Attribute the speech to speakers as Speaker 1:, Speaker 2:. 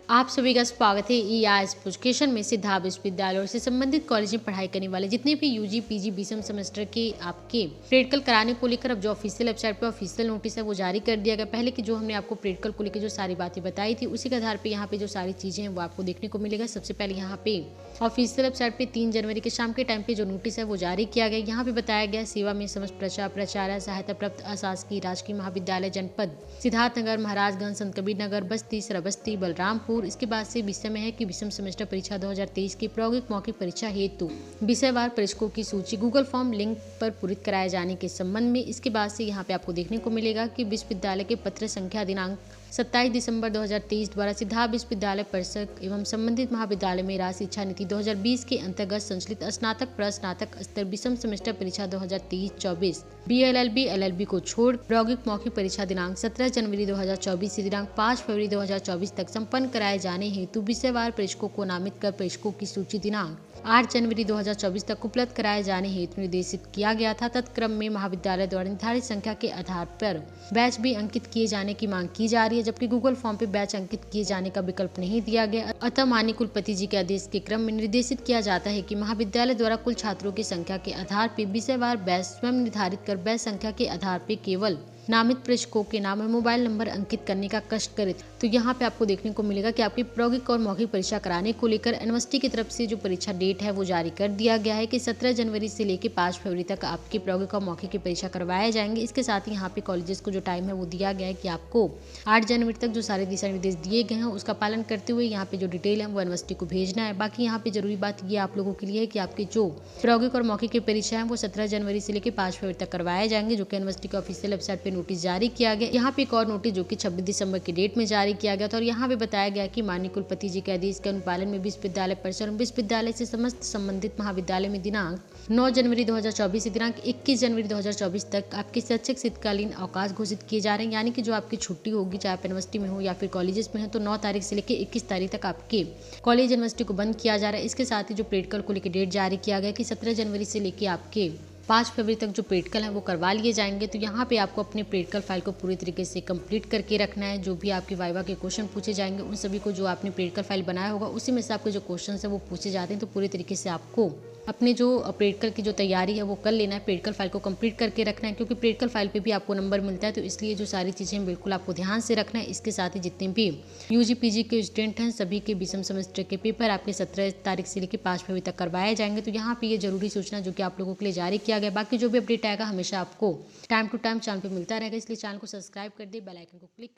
Speaker 1: आप सभी का स्वागत है ईआईएस एजुकेशन में। सिद्धार्थ विश्वविद्यालय से संबंधित कॉलेज में पढ़ाई करने वाले जितने भी यूजी पीजी बीसम सेमेस्टर के आपके प्रैक्टिकल कराने को लेकर अब जो ऑफिशियल वेबसाइट पे ऑफिशियल नोटिस है वो जारी कर दिया गया। पहले की जो हमने आपको प्रैक्टिकल को लेकर जो सारी बातें बताई थी उसी के आधार पर यहाँ पे जो सारी चीजें हैं वो आपको देखने को मिलेगा। सबसे पहले यहाँ पे ऑफिशियल वेबसाइट पे 3 जनवरी के शाम के टाइम पे जो नोटिस है वो जारी किया गया। यहाँ पे बताया गया सेवा में समस्त प्राचार्य सहायता प्राप्त अशासकीय राजकीय महाविद्यालय जनपद सिद्धार्थनगर, महाराजगंज, संत कबीर नगर, बस्ती, श्रावस्ती, बलरामपुर। इसके बाद से विषय में है कि विषम सेमेस्टर परीक्षा 2023 की प्रायोगिक मौखिक परीक्षा हेतु विषयवार परीक्षकों की सूची गूगल फॉर्म लिंक पर पूरित कराए जाने के संबंध में। इसके बाद से यहाँ पे आपको देखने को मिलेगा कि विश्वविद्यालय के पत्र संख्या दिनांक 27 दिसंबर 2023 द्वारा सिद्धार्थ विश्वविद्यालय परिषद एवं संबंधित महाविद्यालय में राष्ट्रीय शिक्षा नीति 2020 के अंतर्गत संचालित स्नातक प्रस्नातक स्तर विषम सेमेस्टर परीक्षा 2023-24 बीएलएलबी एलएलबी को छोड़ प्रायोगिक मौखिक परीक्षा दिनांक 17 जनवरी 2024 से दिनांक 5 फरवरी 2024 तक संपन्न कराए जाने हेतु विषयवार परीक्षकों को नामित कर परीक्षकों की सूची दिनांक 8 जनवरी 2024 तक उपलब्ध कराए जाने हेतु निर्देशित किया गया था। तत्क्रम में महाविद्यालय द्वारा निर्धारित संख्या के आधार पर बैच भी अंकित किए जाने की मांग की जा रही है, जबकि गूगल फॉर्म पे बैच अंकित किए जाने का विकल्प नहीं दिया गया। अतः माननीय कुलपति जी के आदेश के क्रम में निर्देशित किया जाता है कि महाविद्यालय द्वारा कुल छात्रों की संख्या के आधार पर विषयवार बैच स्वयं निर्धारित कर बैच संख्या के आधार पर केवल नामित परीक्षकों के नाम और मोबाइल नंबर अंकित करने का कष्ट करे। तो यहाँ पे आपको देखने को मिलेगा कि आपकी प्रायोगिक और मौखिक परीक्षा कराने को लेकर यूनिवर्सिटी की तरफ से जो परीक्षा डेट है वो जारी कर दिया गया है कि 17 जनवरी से लेकर 5 फरवरी तक आपकी प्रायोगिक और मौखिक की परीक्षा करवाए जाएंगे। इसके साथ ही यहाँ पे कॉलेजेस को जो टाइम है वो दिया गया है कि आपको 8 जनवरी तक जो सारे दिशा निर्देश दिए गए हैं उसका पालन करते हुए यहाँ पे जो डिटेल है वो यूनिवर्सिटी को भेजना है। बाकी यहाँ पे जरूरी बात ये आप लोगों के लिए है कि आपकी जो प्रायोगिक और मौखिक की परीक्षा है वो 17 जनवरी से लेकर 5 फरवरी तक करवाए जाएंगे, जो कि यूनिवर्सिटी के ऑफिशियल वेबसाइट पे नोटिस जारी किया गया। यहाँ पे एक और नोटिस जो कि 26 दिसंबर की डेट में जारी किया गया था और यहाँ पे बताया गया कि माननीय कुलपति जी के आदेश के अनुपालन में विश्वविद्यालय परिसर और विश्वविद्यालय से समस्त संबंधित महाविद्यालय में दिनांक 9 जनवरी 2024 से दिनांक 21 जनवरी 2024 तक आपके शैक्षिक शीतकालीन अवकाश घोषित किए जा रहे हैं। यानी कि जो आपकी छुट्टी होगी, चाहे आप यूनिवर्सिटी में हो या फिर कॉलेजेस में हो, तो 9 तारीख से लेकर 21 तारीख तक आपके कॉलेज यूनिवर्सिटी को बंद किया जा रहा है। इसके साथ ही जो प्रैक्टिकल को लेकर डेट जारी किया गया कि 17 जनवरी से लेकर आपके 5 फरवरी तक जो प्रैक्टिकल है वो करवा लिए जाएंगे। तो यहाँ पे आपको अपने प्रैक्टिकल फाइल को पूरी तरीके से कंप्लीट करके रखना है। जो भी आपके वाइवा के क्वेश्चन पूछे जाएंगे उन सभी को जो आपने प्रैक्टिकल फाइल बनाया होगा उसी में से आपके जो क्वेश्चन है वो पूछे जाते हैं। तो पूरी तरीके से आपको अपने जो प्रैक्टिकल की जो तैयारी है वो कर लेना है, प्रैक्टिकल फाइल को कंप्लीट करके रखना है, क्योंकि प्रैक्टिकल फाइल पे भी आपको नंबर मिलता है। तो इसलिए जो सारी चीज़ें बिल्कुल आपको ध्यान से रखना है। इसके साथ ही जितने भी यूजी पीजी के स्टूडेंट हैं सभी के बीसम सेमेस्टर के पेपर आपके 17 तारीख से लेकर 5 फरवरी तक करवाए जाएंगे। तो यहाँ पे ये जरूरी सूचना जो कि आप लोगों के लिए जारी किया गया। बाकी जो भी अपडेट आएगा हमेशा आपको टाइम टू टाइम चैनल पर मिलता रहेगा, इसलिए चैनल को सब्सक्राइब कर दे, बेल आइकन को क्लिक